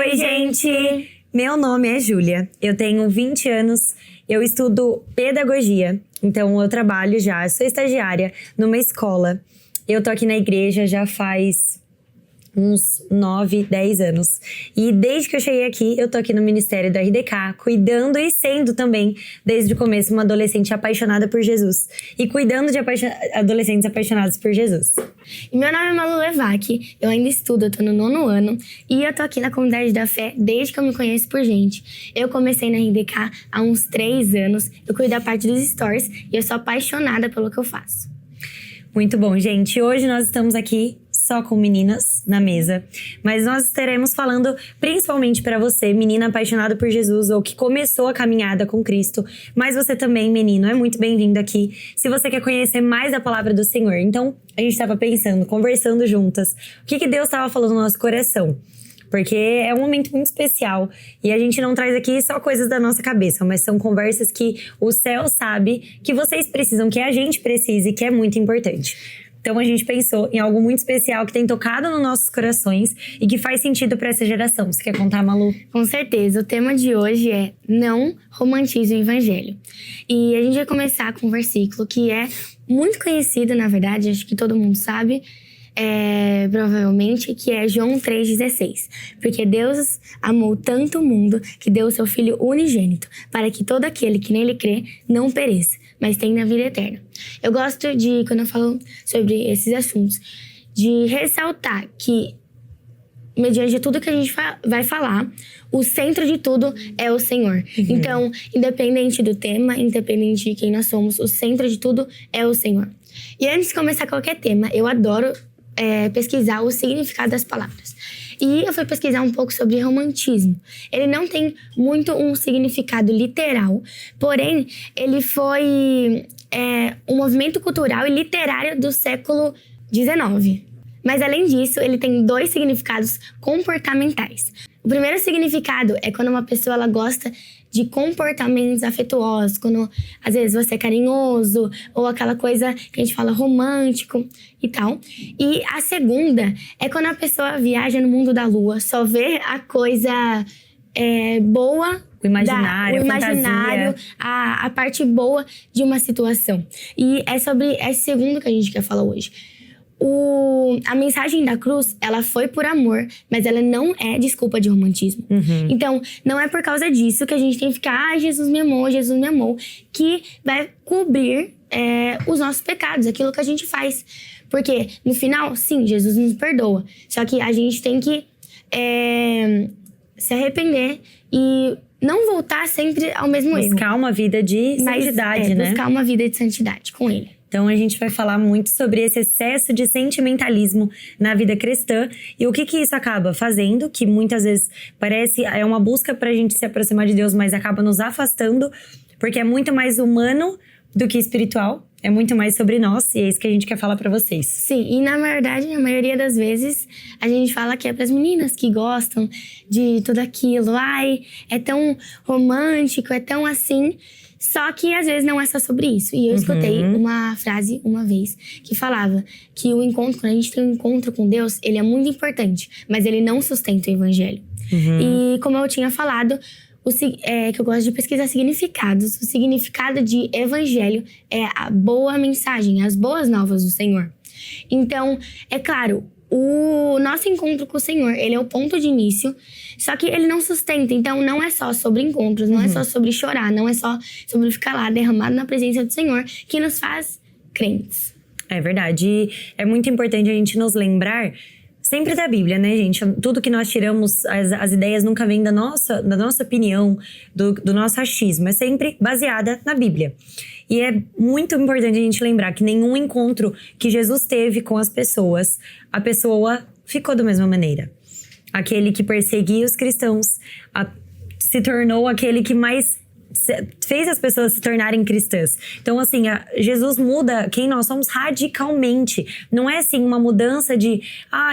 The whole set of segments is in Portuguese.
Oi, gente! Meu nome é Júlia, eu tenho 20 anos, eu estudo pedagogia, então eu trabalho já, sou estagiária numa escola. Eu tô aqui na igreja já faz uns 9, 10 anos. E desde que eu cheguei aqui, eu tô aqui no Ministério do RDK, cuidando e sendo também, desde o começo, uma adolescente apaixonada por Jesus. E cuidando de adolescentes apaixonados por Jesus. E meu nome é Malu Levac, eu ainda estudo, eu tô no 9º ano. E eu tô aqui na Comunidade da Fé desde que eu me conheço por gente. Eu comecei na RDK há uns 3 anos, eu cuido da parte dos stories e eu sou apaixonada pelo que eu faço. Muito bom, gente. Hoje nós estamos aqui só com meninas na mesa, mas nós estaremos falando principalmente para você, menina apaixonada por Jesus ou que começou a caminhada com Cristo, mas você também, menino, é muito bem-vindo aqui se você quer conhecer mais a palavra do Senhor. Então, a gente estava pensando, conversando juntas, o que Deus estava falando no nosso coração. Porque é um momento muito especial e a gente não traz aqui só coisas da nossa cabeça, mas são conversas que o céu sabe que vocês precisam, que a gente precisa e que é muito importante. Então a gente pensou em algo muito especial que tem tocado nos nossos corações e que faz sentido para essa geração. Você quer contar, Malu? Com certeza, o tema de hoje é Não Romantize o Evangelho. E a gente vai começar com um versículo que é muito conhecido, na verdade, acho que todo mundo sabe, provavelmente, que é João 3,16. Porque Deus amou tanto o mundo que deu o seu Filho unigênito, para que todo aquele que nele crê não pereça, mas tenha vida eterna. Eu gosto de, quando eu falo sobre esses assuntos, de ressaltar que, mediante tudo que a gente vai falar, o centro de tudo é o Senhor. Uhum. Então, independente do tema, independente de quem nós somos, o centro de tudo é o Senhor. E antes de começar qualquer tema, eu adoro pesquisar o significado das palavras. E eu fui pesquisar um pouco sobre romantismo. Ele não tem muito um significado literal, porém, ele foi um movimento cultural e literário do século XIX. Mas, além disso, ele tem 2 significados comportamentais. O primeiro significado é quando uma pessoa ela gosta de comportamentos afetuosos, quando às vezes você é carinhoso, ou aquela coisa que a gente fala romântico e tal. E a segunda é quando a pessoa viaja no mundo da lua, só vê a coisa boa, o imaginário, a parte boa de uma situação. E é sobre esse segundo que a gente quer falar hoje. A mensagem da cruz, ela foi por amor, mas ela não é desculpa de romantismo. Uhum. Então, não é por causa disso que a gente tem que ficar, Jesus me amou, que vai cobrir os nossos pecados, aquilo que a gente faz. Porque, no final, sim, Jesus nos perdoa. Só que a gente tem que se arrepender e não voltar sempre ao mesmo erro. Buscar uma vida de santidade, né? Buscar uma vida de santidade com Ele. Então, a gente vai falar muito sobre esse excesso de sentimentalismo na vida cristã e o que isso acaba fazendo, que muitas vezes parece uma busca pra gente se aproximar de Deus, mas acaba nos afastando, porque é muito mais humano do que espiritual, é muito mais sobre nós e é isso que a gente quer falar pra vocês. Sim, e na verdade, a maioria das vezes, a gente fala que é pras meninas que gostam de tudo aquilo. Ai, é tão romântico, é tão assim... Só que às vezes não é só sobre isso. E eu escutei uma frase uma vez que falava que o encontro, quando a gente tem um encontro com Deus, ele é muito importante, mas ele não sustenta o evangelho. Uhum. E como eu tinha falado, que eu gosto de pesquisar significados. O significado de evangelho é a boa mensagem, as boas novas do Senhor. Então, é claro, o nosso encontro com o Senhor, ele é o ponto de início, só que ele não sustenta. Então, não é só sobre encontros, não é só sobre chorar, não é só sobre ficar lá derramado na presença do Senhor que nos faz crentes. É verdade. E é muito importante a gente nos lembrar sempre da Bíblia, né, gente? Tudo que nós tiramos, as ideias nunca vêm da nossa opinião, do nosso achismo. É sempre baseada na Bíblia. E é muito importante a gente lembrar que nenhum encontro que Jesus teve com as pessoas, a pessoa ficou da mesma maneira. Aquele que perseguia os cristãos se tornou aquele que mais fez as pessoas se tornarem cristãs. Então, assim, Jesus muda quem nós somos radicalmente. Não é, assim, uma mudança de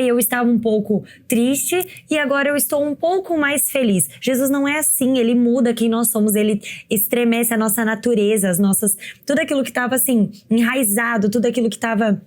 eu estava um pouco triste e agora eu estou um pouco mais feliz. Jesus não é assim, ele muda quem nós somos, ele estremece a nossa natureza, tudo aquilo que estava, assim, enraizado, tudo aquilo que estava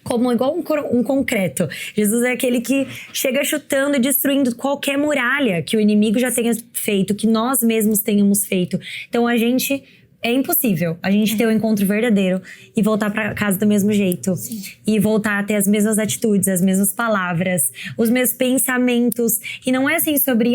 como igual um concreto. Jesus é aquele que chega chutando e destruindo qualquer muralha que o inimigo já tenha feito, que nós mesmos tenhamos feito. Então é impossível a gente ter um encontro verdadeiro e voltar pra casa do mesmo jeito. Sim. E voltar a ter as mesmas atitudes, as mesmas palavras, os mesmos pensamentos. E não é assim sobre,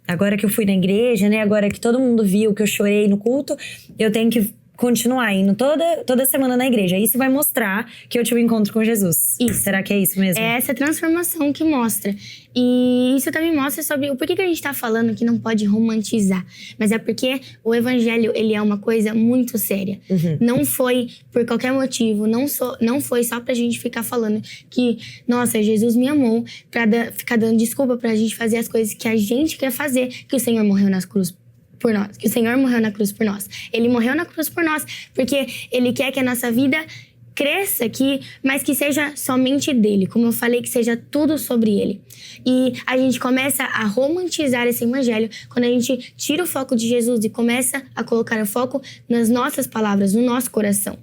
agora que eu fui na igreja, né? Agora que todo mundo viu que eu chorei no culto, eu tenho que continuar indo toda semana na igreja. Isso vai mostrar que eu tive um encontro com Jesus. Isso. Será que é isso mesmo? É essa transformação que mostra. E isso também mostra sobre o porquê que a gente tá falando que não pode romantizar. Mas é porque o evangelho, ele é uma coisa muito séria. Não foi por qualquer motivo, não foi só pra gente ficar falando que, nossa, Jesus me amou, pra ficar dando desculpa pra gente fazer as coisas que a gente quer fazer, que o Senhor morreu nas cruz por nós, que o Senhor morreu na cruz por nós. Ele morreu na cruz por nós, porque Ele quer que a nossa vida cresça, mas que seja somente dele. Como eu falei, que seja tudo sobre ele. E a gente começa a romantizar esse evangelho quando a gente tira o foco de Jesus e começa a colocar o foco nas nossas palavras, no nosso coração.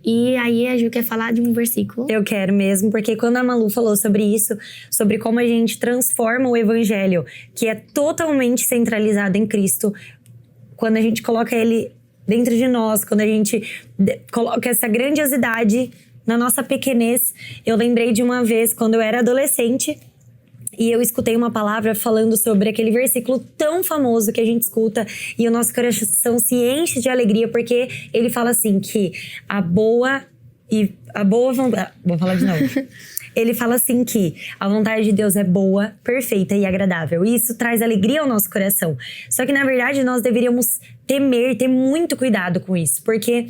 E aí a Ju quer falar de um versículo. Eu quero mesmo, porque quando a Malu falou sobre isso, sobre como a gente transforma o evangelho, que é totalmente centralizado em Cristo, quando a gente coloca ele dentro de nós, quando a gente coloca essa grandiosidade na nossa pequenez. Eu lembrei de uma vez, quando eu era adolescente, e eu escutei uma palavra falando sobre aquele versículo tão famoso que a gente escuta, e o nosso coração se enche de alegria, porque ele fala assim, que a boa vontade... Vou falar de novo. Ele fala assim que a vontade de Deus é boa, perfeita e agradável. E isso traz alegria ao nosso coração. Só que, na verdade, nós deveríamos ter muito cuidado com isso. Porque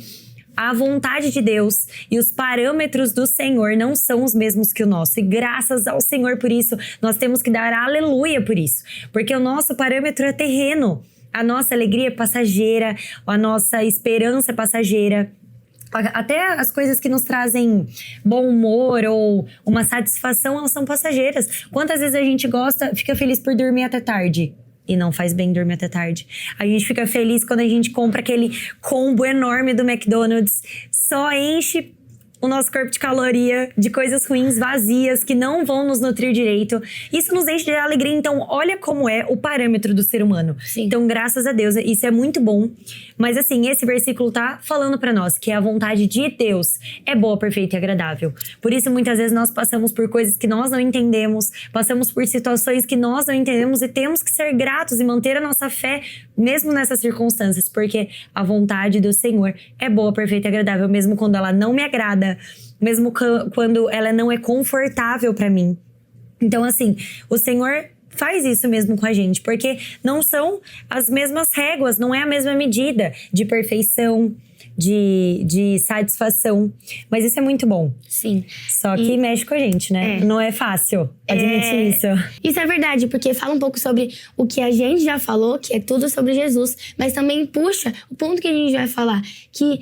a vontade de Deus e os parâmetros do Senhor não são os mesmos que o nosso. E graças ao Senhor por isso, nós temos que dar aleluia por isso. Porque o nosso parâmetro é terreno. A nossa alegria é passageira, a nossa esperança é passageira. Até as coisas que nos trazem bom humor ou uma satisfação, elas são passageiras. Quantas vezes a gente fica feliz por dormir até tarde? E não faz bem dormir até tarde. A gente fica feliz quando a gente compra aquele combo enorme do McDonald's. Só enche o nosso corpo de caloria, de coisas ruins, vazias, que não vão nos nutrir direito. Isso nos enche de alegria. Então, olha como é o parâmetro do ser humano. Sim. Então, graças a Deus, isso é muito bom. Mas assim, esse versículo tá falando pra nós que a vontade de Deus é boa, perfeita e agradável. Por isso, muitas vezes, nós passamos por coisas que nós não entendemos, passamos por situações que nós não entendemos e temos que ser gratos e manter a nossa fé mesmo nessas circunstâncias, porque a vontade do Senhor é boa, perfeita e agradável, mesmo quando ela não me agrada, mesmo quando ela não é confortável pra mim. Então, assim, o Senhor faz isso mesmo com a gente, porque não são as mesmas réguas, não é a mesma medida de perfeição, de satisfação. Mas isso é muito bom. Sim. Só que mexe com a gente, né? Não é fácil admitir isso. Isso é verdade, porque fala um pouco sobre o que a gente já falou, que é tudo sobre Jesus, mas também puxa o ponto que a gente vai falar, que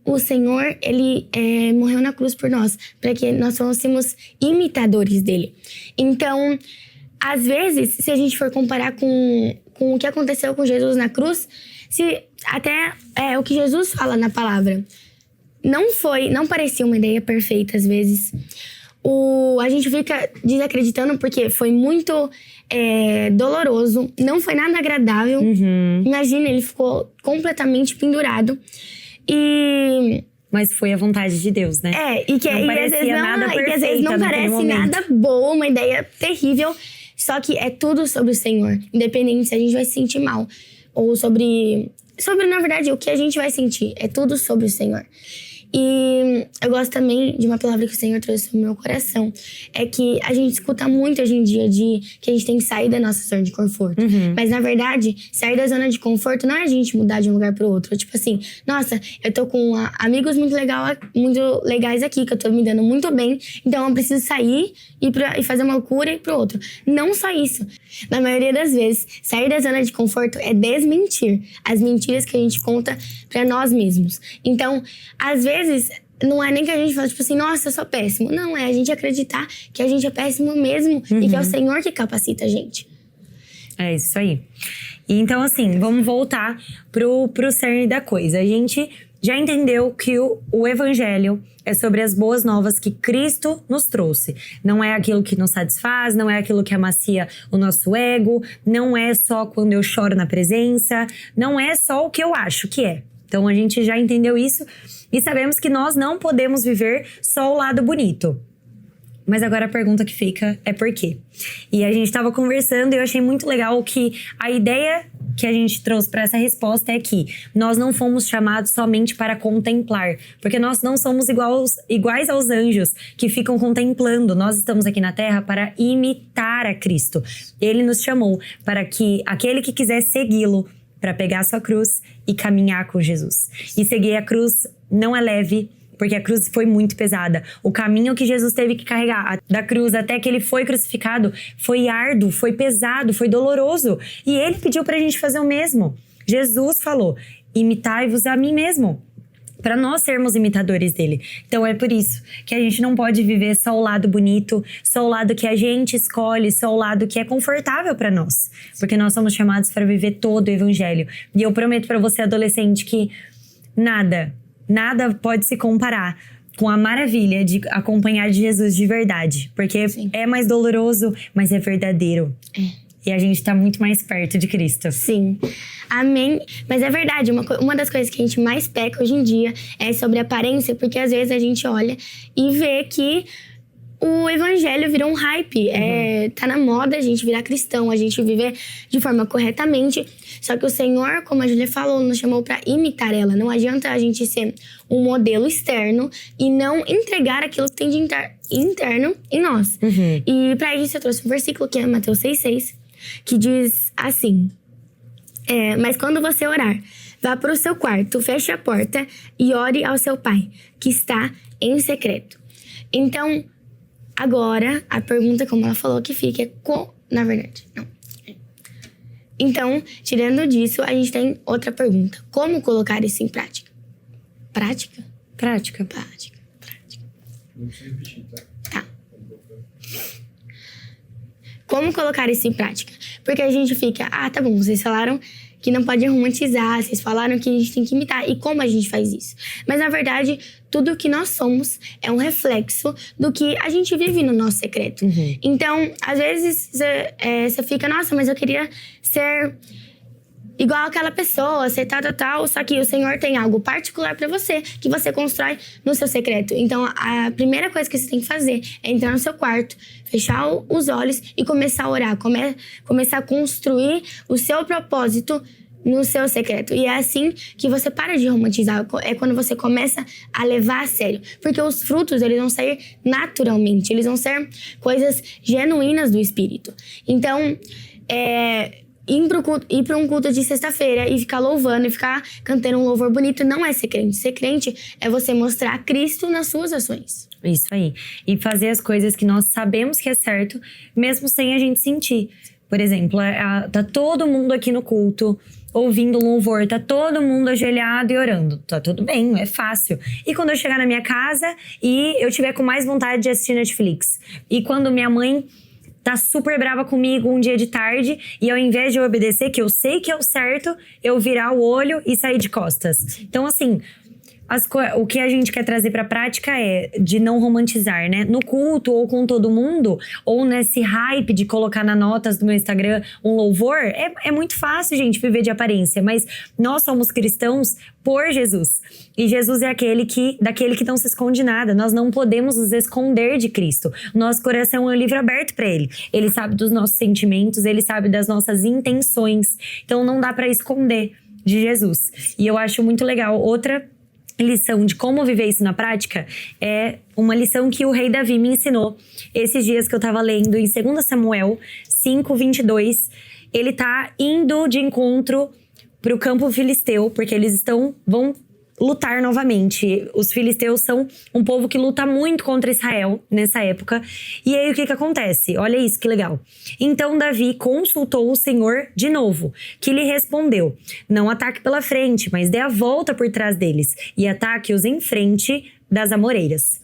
o Senhor, ele morreu na cruz por nós, para que nós fôssemos imitadores dele. Então, às vezes, se a gente for comparar com o que aconteceu com Jesus na cruz, o que Jesus fala na palavra não parecia uma ideia perfeita às vezes. A gente fica desacreditando porque foi muito doloroso, não foi nada agradável. Imagina, ele ficou completamente pendurado. Mas foi a vontade de Deus, né? E que às vezes não parece nada boa, uma ideia terrível. Só que é tudo sobre o Senhor. Independente se a gente vai se sentir mal. Ou sobre, na verdade, o que a gente vai sentir. É tudo sobre o Senhor. E eu gosto também de uma palavra que o Senhor trouxe no meu coração. É que a gente escuta muito hoje em dia que a gente tem que sair da nossa zona de conforto. Mas, na verdade, sair da zona de conforto não é a gente mudar de um lugar pro outro. Tipo assim, nossa, eu tô com amigos muito legais aqui, que eu tô me dando muito bem. Então, eu preciso sair e fazer uma loucura e ir pro outro. Não só isso. Na maioria das vezes, sair da zona de conforto é desmentir as mentiras que a gente conta pra nós mesmos. Então, às vezes, não é nem que a gente fala, tipo assim, nossa, eu sou péssimo. Não, é a gente acreditar que a gente é péssimo mesmo e que é o Senhor que capacita a gente. É isso aí. E então, assim, vamos voltar pro cerne da coisa. A gente já entendeu que o evangelho é sobre as boas novas que Cristo nos trouxe. Não é aquilo que nos satisfaz, não é aquilo que amacia o nosso ego, não é só quando eu choro na presença, não é só o que eu acho que é. Então a gente já entendeu isso e sabemos que nós não podemos viver só o lado bonito. Mas agora a pergunta que fica é por quê? E a gente estava conversando e eu achei muito legal que a ideia que a gente trouxe para essa resposta é que nós não fomos chamados somente para contemplar, porque nós não somos iguais aos anjos que ficam contemplando. Nós estamos aqui na Terra para imitar a Cristo. Ele nos chamou para que aquele que quiser segui-lo, para pegar a sua cruz e caminhar com Jesus. E seguir a cruz não é leve, porque a cruz foi muito pesada. O caminho que Jesus teve que carregar da cruz até que ele foi crucificado foi árduo, foi pesado, foi doloroso. E ele pediu pra gente fazer o mesmo. Jesus falou: imitai-vos a mim mesmo. Para nós sermos imitadores dele. Então é por isso que a gente não pode viver só o lado bonito, só o lado que a gente escolhe, só o lado que é confortável para nós. Porque nós somos chamados para viver todo o evangelho. E eu prometo para você, adolescente, que nada pode se comparar com a maravilha de acompanhar Jesus de verdade. Porque é mais doloroso, mas é verdadeiro. E a gente tá muito mais perto de Cristo. Sim. Amém. Mas é verdade, uma das coisas que a gente mais peca hoje em dia é sobre aparência, porque às vezes a gente olha e vê que o evangelho virou um hype. Tá na moda a gente virar cristão, a gente viver de forma corretamente. Só que o Senhor, como a Júlia falou, nos chamou para imitar ela. Não adianta a gente ser um modelo externo e não entregar aquilo que tem de interno em nós. E para isso eu trouxe um versículo que é Mateus 6,6, que diz assim: mas quando você orar, vá para o seu quarto, feche a porta e ore ao seu pai, que está em secreto. Então, agora, a pergunta, como ela falou, que fica é na verdade, não. Então, tirando disso, a gente tem outra pergunta. Como colocar isso em prática? Prática. Não precisa repetir, tá? Tá. Como colocar isso em prática? Porque a gente fica, tá bom, vocês falaram que não pode romantizar, vocês falaram que a gente tem que imitar. E como a gente faz isso? Mas, na verdade, tudo que nós somos é um reflexo do que a gente vive no nosso secreto. Então, às vezes, você fica, nossa, mas eu queria ser igual aquela pessoa, ser tal. Só que o Senhor tem algo particular pra você, que você constrói no seu secreto. Então, a primeira coisa que você tem que fazer é entrar no seu quarto, fechar os olhos e começar a orar. Começar a construir o seu propósito no seu secreto. E é assim que você para de romantizar. É quando você começa a levar a sério. Porque os frutos, eles vão sair naturalmente. Eles vão ser coisas genuínas do Espírito. Então, ir para um culto de sexta-feira e ficar louvando e ficar cantando um louvor bonito não é ser crente. Ser crente é você mostrar Cristo nas suas ações. Isso aí. E fazer as coisas que nós sabemos que é certo, mesmo sem a gente sentir. Por exemplo, tá todo mundo aqui no culto ouvindo um louvor, tá todo mundo ajoelhado e orando. Tá tudo bem, é fácil. E quando eu chegar na minha casa e eu tiver com mais vontade de assistir Netflix? E quando minha mãe tá super brava comigo um dia de tarde e ao invés de eu obedecer, que eu sei que é o certo, eu virar o olho e sair de costas. Então, assim, o que a gente quer trazer pra prática é de não romantizar, né? No culto ou com todo mundo, ou nesse hype de colocar nas notas do meu Instagram um louvor, é muito fácil, gente, viver de aparência. Mas nós somos cristãos por Jesus. E Jesus é daquele que não se esconde nada. Nós não podemos nos esconder de Cristo. Nosso coração é um livro aberto pra Ele. Ele sabe dos nossos sentimentos, Ele sabe das nossas intenções. Então não dá pra esconder de Jesus. E eu acho muito legal. Outra lição de como viver isso na prática é uma lição que o rei Davi me ensinou esses dias que eu tava lendo em 2 Samuel 5:22. Ele tá indo de encontro pro campo filisteu, porque eles vão lutar novamente. Os filisteus são um povo que luta muito contra Israel nessa época. E aí o que acontece? Olha isso, que legal. Então Davi consultou o Senhor de novo, que lhe respondeu: não ataque pela frente, mas dê a volta por trás deles e ataque-os em frente das amoreiras.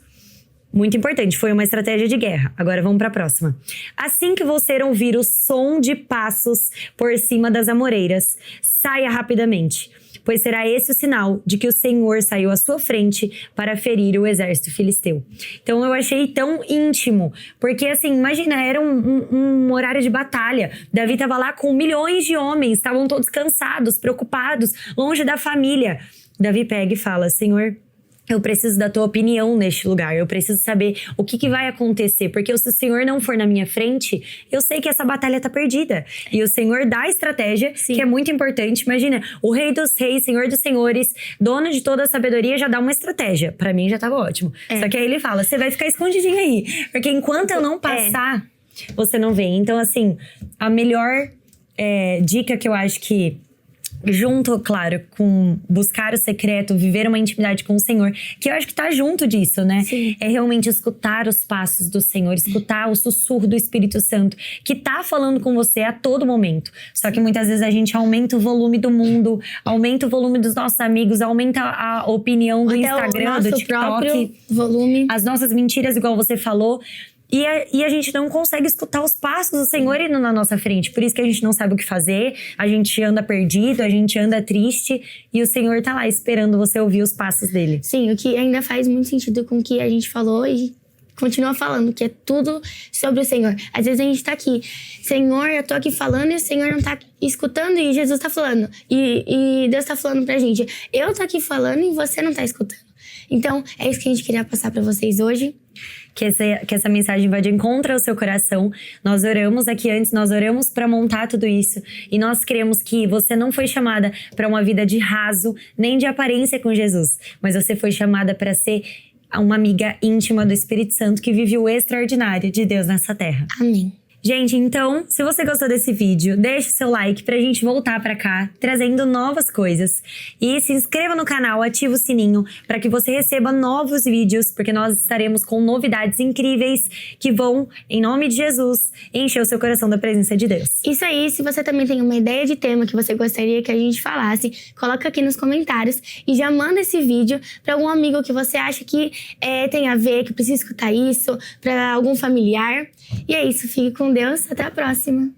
Muito importante, foi uma estratégia de guerra. Agora vamos para a próxima. Assim que você ouvir o som de passos por cima das amoreiras, saia rapidamente. pois será esse o sinal de que o Senhor saiu à sua frente para ferir o exército filisteu. Então eu achei tão íntimo, porque assim, imagina, era um horário de batalha. Davi estava lá com milhões de homens, estavam todos cansados, preocupados, longe da família. Davi pega e fala: Senhor, eu preciso da tua opinião neste lugar. Eu preciso saber o que vai acontecer. Porque se o Senhor não for na minha frente, eu sei que essa batalha tá perdida. E o Senhor dá a estratégia, Sim. que é muito importante. Imagina, o Rei dos Reis, Senhor dos Senhores, dono de toda a sabedoria, já dá uma estratégia. Pra mim já tava ótimo. Só que aí ele fala: você vai ficar escondidinho aí. Porque enquanto eu não passar, você não vem. Então, assim, a melhor dica que eu acho que, junto, claro, com buscar o secreto, viver uma intimidade com o Senhor, que eu acho que tá junto disso, né? Sim. É realmente escutar os passos do Senhor, escutar o sussurro do Espírito Santo, que tá falando com você a todo momento. Só que muitas vezes a gente aumenta o volume do mundo, aumenta o volume dos nossos amigos, aumenta a opinião do Até Instagram, o do nosso próprio TikTok, volume. as nossas mentiras, igual você falou. E a gente não consegue escutar os passos do Senhor indo na nossa frente. Por isso que a gente não sabe o que fazer, a gente anda perdido, a gente anda triste. E o Senhor tá lá esperando você ouvir os passos dele. Sim, o que ainda faz muito sentido com o que a gente falou e continua falando, que é tudo sobre o Senhor. Às vezes a gente tá aqui: Senhor, eu tô aqui falando e o Senhor não tá escutando, e Jesus tá falando. E Deus tá falando pra gente: eu tô aqui falando e você não tá escutando. Então, é isso que a gente queria passar pra vocês hoje. Que essa mensagem vá de encontro ao seu coração. Nós oramos aqui antes, nós oramos para montar tudo isso. E nós cremos que você não foi chamada para uma vida de raso, nem de aparência com Jesus. Mas você foi chamada para ser uma amiga íntima do Espírito Santo que vive o extraordinário de Deus nessa terra. Amém. Gente, então, se você gostou desse vídeo, deixa o seu like pra gente voltar pra cá, trazendo novas coisas. E se inscreva no canal, ativa o sininho para que você receba novos vídeos, porque nós estaremos com novidades incríveis que vão, em nome de Jesus, encher o seu coração da presença de Deus. Isso aí, se você também tem uma ideia de tema que você gostaria que a gente falasse, coloca aqui nos comentários e já manda esse vídeo para algum amigo que você acha que tem a ver, que precisa escutar isso, para algum familiar. E é isso, fique com Deus, até a próxima.